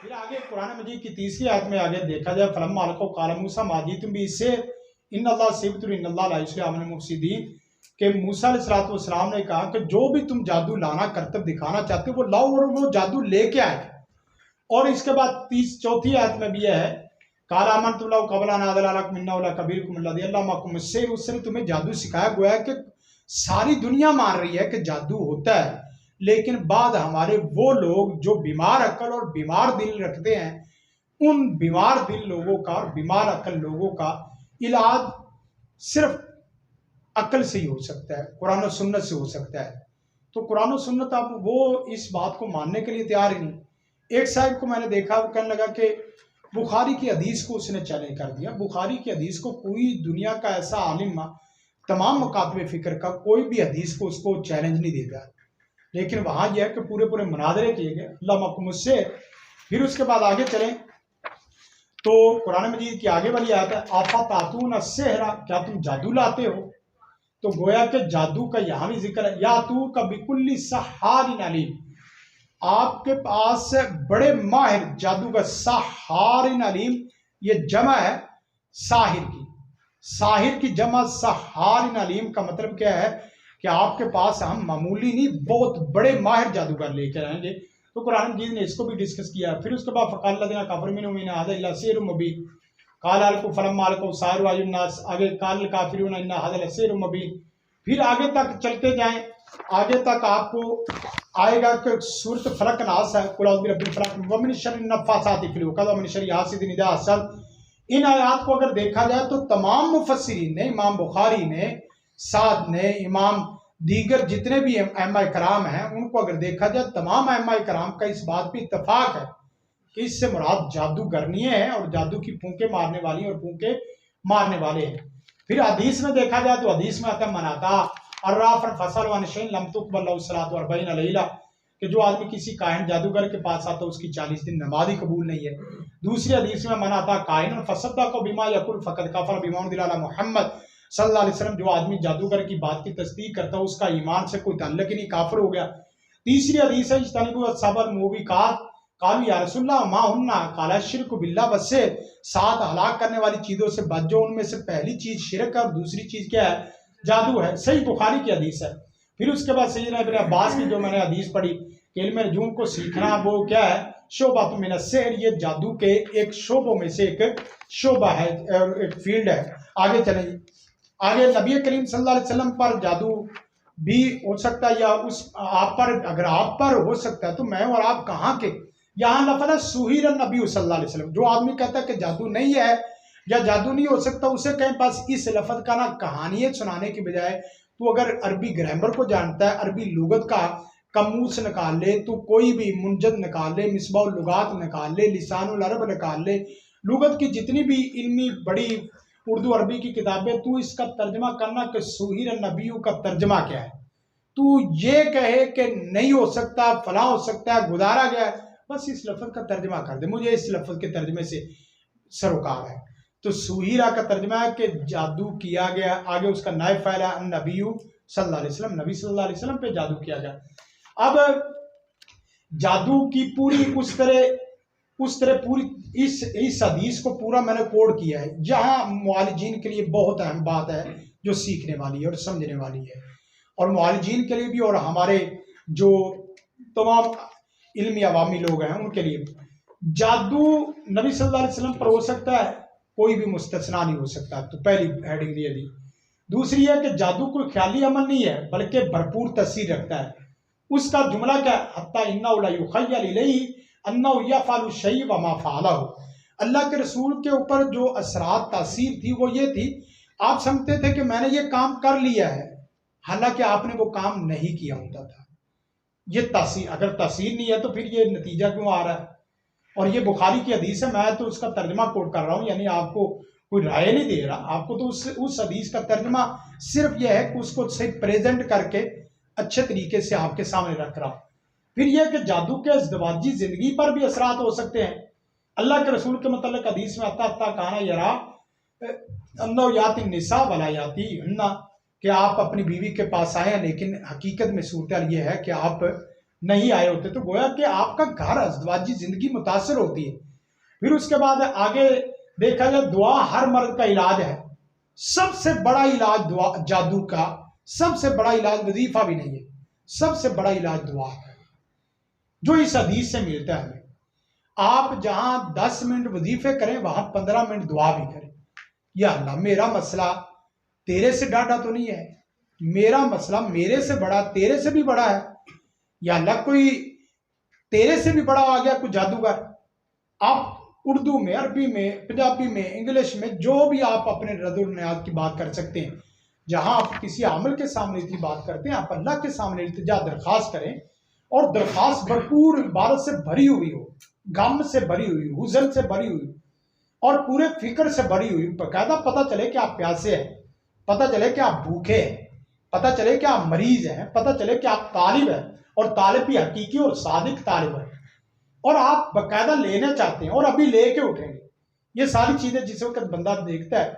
फिर आगे कुरान मजीद की तीसरी आयत में आगे देखा जाए फलम्मा अलको काल मूसा माजी तुम भी इससे इन्नल्लाह सिबतुर इन्नल्लाह ला युस्लिहु अमल मुफसिदीन के मूसा अलैहिस्सलाम ने कहा कि जो भी तुम जादू लाना करतब दिखाना चाहते हो वो लाओ, और वो जादू लेके आए। और इसके बाद चौथी आयत में भी यह है काला अमन तुल्ला कबला नादलाक मिन्ना वला कबीर कुमुल्लादी अल्लाह माकुम, उसने तुम्हें जादू सिखाया। गोया कि सारी दुनिया मान रही है कि जादू होता है, लेकिन बाद हमारे वो लोग जो बीमार अकल और बीमार दिल रखते हैं, उन बीमार दिल लोगों का और बीमार अकल लोगों का इलाज सिर्फ अकल से ही हो सकता है, कुरान और सुन्नत से हो सकता है। तो कुरान और सुन्नत अब वो इस बात को मानने के लिए तैयार ही नहीं। एक साहब को मैंने देखा, वो कहने लगा कि बुखारी की हदीस को उसने चैलेंज कर दिया। बुखारी की हदीस को कोई दुनिया का ऐसा आलिम, तमाम मकातब फिक्र का कोई भी हदीस को उसको चैलेंज नहीं देगा, लेकिन वहां यह है कि पूरे पूरे मुनाजरे किए गए अल्लाह मकुम उससे। फिर उसके बाद आगे चलें तो कुरान मजीद की आगे वाली आयत है आफा तातून सेहरा, क्या तुम जादू लाते हो। तो गोया के जादू का यहां भी जिक्र है, या तू का बिकुल्ली सहारिन अलीम, आपके पास बड़े माहिर जादू का सहारिन अलीम, ये जमा है साहिर की। साहिर की जमा सहारिन अलीम का मतलब क्या है कि आपके पास हम मामूली नहीं, बहुत बड़े माहिर जादूगर लेकर आएंगे। तो कुरान मजीद ने इसको भी डिस्कस किया। फिर उसके बाद फ़क़ाल लज़ीना कफ़रू मिनहुम इन हाज़ा इल्ला सिह्रुम मुबीन क़ाल अलक़ू फलम्मा अलक़ू साहिरु अय्युन्नास, आगे क़ाल काफ़िरून इन्ना हाज़ा लसिह्रुम मुबीन। फिर आगे तक चलते जाएं, आगे तक आपको आएगा कि सूरत फलक नास है, कुल औज़ु बिरब्बिल फलक व मिन शर्रि नफ़्फ़ासाति फ़िल उक़द व मिन शर्रि हासिदिन इज़ा हसद। इन आयात को अगर देखा जाए तो तमाम मुफस्सिरीन ने, इमाम बुखारी ने, साद ने, इमाम दीगर जितने भी अइम्मा कराम हैं, उनको अगर देखा जाए तमाम अइम्मा कराम का इस बात पे इत्तफाक है कि इससे मुराद जादूगरनियां हैं और जादू की फूंके मारने वाली और फूंके मारने वाले हैं। फिर हदीस में देखा जाए तो हदीस में आता मनाता अर्राफन फसल व नशैन लम तुक़बल लहु सलातु अर्बईन लैला, कि जो आदमी किसी काहिन जादूगर के पास आता उसकी 40 दिन नमाज ही कबूल नहीं है। दूसरी हदीस में मना था काहिन फसद्दक़ बिमा यकुल फ़क़द कफ़र बिमा उनज़िला अला मुहम्मद सल्लल्लाहु अलैहि वसल्लम, जो आदमी जादूगर की बात की तस्दीक करता है उसका ईमान से कोई ताल्लुक ही नहीं, काफिर हो गया। तीसरी हदीस है इज्तनिबू सबर मूबिकात कालू या रसूलल्लाह मा हुन्ना काला शिर्क बिल्लाह, बस से 7 हलाक करने वाली चीजों से बच जाओ। उनमें से पहली चीज शिरक है और दूसरी चीज क्या है, जादू है। सही बुखारी की हदीस है। फिर उसके बाद सैयदना इब्न अब्बास की जो मैंने हदीस पढ़ी कि इल्म नजूम को सीखना वो क्या है, शोबा तो मिन सिहर, ये जादू के एक शोबों में से एक शोबा है और एक फील्ड है। आगे चलें, आगे नबी करीम सल्लल्लाहु अलैहि वसल्लम पर जादू भी हो सकता है, या उस आप पर, अगर आप पर हो सकता है तो मैं और आप कहाँ के। यहाँ लफज़ है सुहीर नबी सल्लल्लाहु अलैहि वसल्लम। जो आदमी कहता है कि जादू नहीं है या जादू नहीं हो सकता, उसे कहीं पास इस लफज का ना कहानियां सुनाने की बजाय तो अगर अरबी ग्रामर को जानता है, अरबी लुगत का कमूस निकाल ले, तो कोई भी मुंजद निकाल ले, मिसबाउल लुगात निकाल ले, लिसानुल अरब निकाल ले, लुगत की जितनी भी इल्मी बड़ी उर्दू अरबी की किताबें, तू इसका तर्जमा करना कि सुहीर नबीयू का तर्जमा क्या है। तू ये कहे कि नहीं हो सकता, फला हो सकता है, गुजारा गया है, बस इस लफ्ज का तर्जमा कर दे, मुझे इस लफ्ज के तर्जमे से सरोकार है। तो सुहीरा का तर्जमा है कि जादू किया गया। आगे उसका नायब फ़ाइल है नबीयू सल्लल्लाहु अलैहि वसल्लम, नबी सल्लल्लाहु अलैहि वसल्लम पे जादू किया गया। अब जादू की पूरी उस तरह पूरी इस हदीस को पूरा मैंने कोड किया है, जहां मुआलिजीन के लिए बहुत अहम बात है जो सीखने वाली है और समझने वाली है, और मुआलिजीन के लिए भी और हमारे जो तमाम इल्मी अवामी लोग हैं उनके लिए। जादू नबी सल्लल्लाहु अलैहि वसल्लम पर हो सकता है, कोई भी मुस्तस्ना नहीं हो सकता। तो पहली हेडिंग ये दी। दूसरी है कि जादू कोई ख्याली अमल नहीं है बल्कि भरपूर तस्वीर रखता है। उसका जुमला क्या, हत्ता इन्नहु ला युखय्यल इलैहि अन्नहु यफ़अलु शैअ व मा फ़अलहु। अल्लाह के रसूल के ऊपर जो असरात तासीर थी वो ये थी, आप समझते थे कि मैंने ये काम कर लिया है, हालांकि आपने वो काम नहीं किया होता था। ये तासीर, अगर तासीर नहीं है तो फिर ये नतीजा क्यों आ रहा है। और ये बुखारी की हदीस है, मैं तो उसका तर्जमा कोट कर रहा हूँ, यानी आपको कोई राय नहीं दे रहा, आपको तो उस हदीस का तर्जमा सिर्फ यह है कि उसको सही प्रेजेंट करके अच्छे तरीके से आपके सामने रख रहा हूं। फिर यह कि जादू के इज़्दिवाजी जिंदगी पर भी असरात हो सकते हैं। अल्लाह के रसूल के मतलब हदीस में आता कहना यरा अन्नो याति निसा वला याति हन्ना, कि आप अपनी बीवी के पास आए, लेकिन हकीकत में सूरत ये है कि आप नहीं आए होते, तो गोया कि आपका घर अज़दवाजी जिंदगी मुतासर होती है। फिर उसके बाद आगे देखा जाए, दुआ हर मर्द का इलाज है। सबसे बड़ा इलाज दुआ, जादू का सबसे बड़ा इलाज वजीफा भी नहीं है, सबसे बड़ा इलाज दुआ है, जो इस हदीस से मिलता है हमें। आप जहां 10 मिनट वजीफे करें, वहां 15 मिनट दुआ भी करें। या अल्लाह, मेरा मसला तेरे से डाटा तो नहीं है, मेरा मसला मेरे से बड़ा, तेरे से भी बड़ा है। या अल्लाह, कोई तेरे से भी बड़ा आ गया कोई जादूगर। आप उर्दू में, अरबी में, पंजाबी में, इंग्लिश में, जो भी आप अपने रद्दुल नियाज की बात कर सकते हैं। जहां आप किसी आमिल के सामने इतनी बात करते हैं, आप अल्लाह के सामने इल्तिजा दरख्वास्त करें, और दरख्वास्त भरपूर इबारत से भरी हुई हो, गम से भरी हुई, हुज़न से भरी हुई, और पूरे फिक्र से भरी हुई। बाकायदा पता चले कि आप प्यासे हैं, पता चले कि आप भूखे हैं, पता चले कि आप मरीज हैं, पता चले कि आप तालिब हैं, और तालिब भी हकीकी और सादिक तालिब है, और आप बाकायदा लेना चाहते हैं और अभी लेके उठेंगे। ये सारी चीजें जिस वक्त बंदा देखता है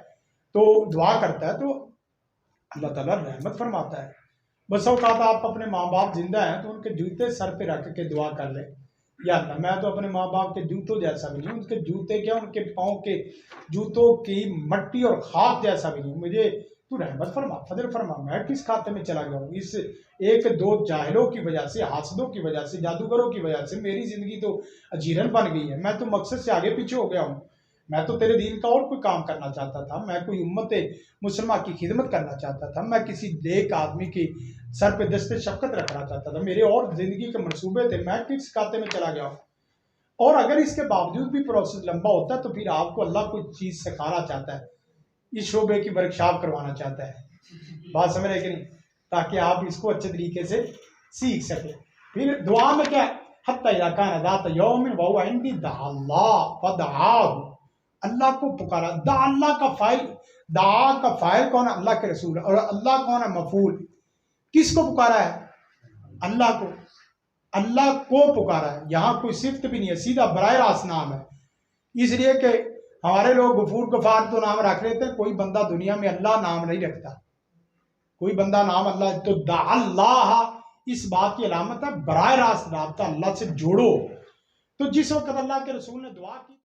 तो दुआ करता है, तो अल्लाह ताला रहमत फरमाता है। बस औकात आप अपने माँ बाप जिंदा हैं तो उनके जूते सर पे रख के दुआ कर ले, या अल्लाह, मैं तो अपने माँ बाप के जूतों जैसा भी नहीं, उनके जूते क्या, उनके पाँव के जूतों की मट्टी और खाक जैसा भी नहीं, मुझे तू रहमत फरमा, फजल फरमा। मैं किस खाते में चला गया हूँ? इस एक दो जाहिलों की वजह से, हासदों की वजह से, जादूगरों की वजह से मेरी जिंदगी तो अजीरन बन गई है। मैं तो मकसद से आगे पीछे हो गया हूँ। मैं तो तेरे दीन का और कोई काम करना चाहता था, मैं कोई उम्मत मुसलमा की खिदमत करना चाहता था, मैं किसी नेक आदमी की सर पे दस्ते शफकत रखना चाहता था, मेरे और जिंदगी के मंसूबे थे। मैं किस खाते में चला गया हूँ? और अगर इसके बावजूद भी प्रोसेस लंबा होता है, तो फिर आपको अल्लाह कोई चीज़ सिखाना चाहता है, इस शोबे की वर्कशॉप करवाना चाहता है, बात समझ रहे कि नहीं, ताकि आप इसको अच्छे तरीके से सीख सके। फिर दुआ में क्या है, हत्ता इज़ा कान ज़ात यौमिन व हुवा इंदी दअल्लाह फदआहु, अल्लाह को पुकारा। दा अल्लाह का फाइल, दा का फाइल कौन है? अल्लाह के रसूल। और अल्लाह कौन है? मफूल। किसको पुकारा है? अल्लाह को, अल्लाह को पुकारा है। यहाँ कोई सिफ्त भी नहीं है, सीधा बराह रास्त नाम है। इसलिए कि हमारे लोग गफूर गफार तो नाम रख लेते हैं, कोई बंदा दुनिया में अल्लाह नाम नहीं रखता, कोई बंदा नाम अल्लाह। तो दा अल्लाह इस बात की अलामत है, बराह रास्त राब्ता अल्लाह से जोड़ो। तो जिस वक्त अल्लाह के रसूल ने दुआ की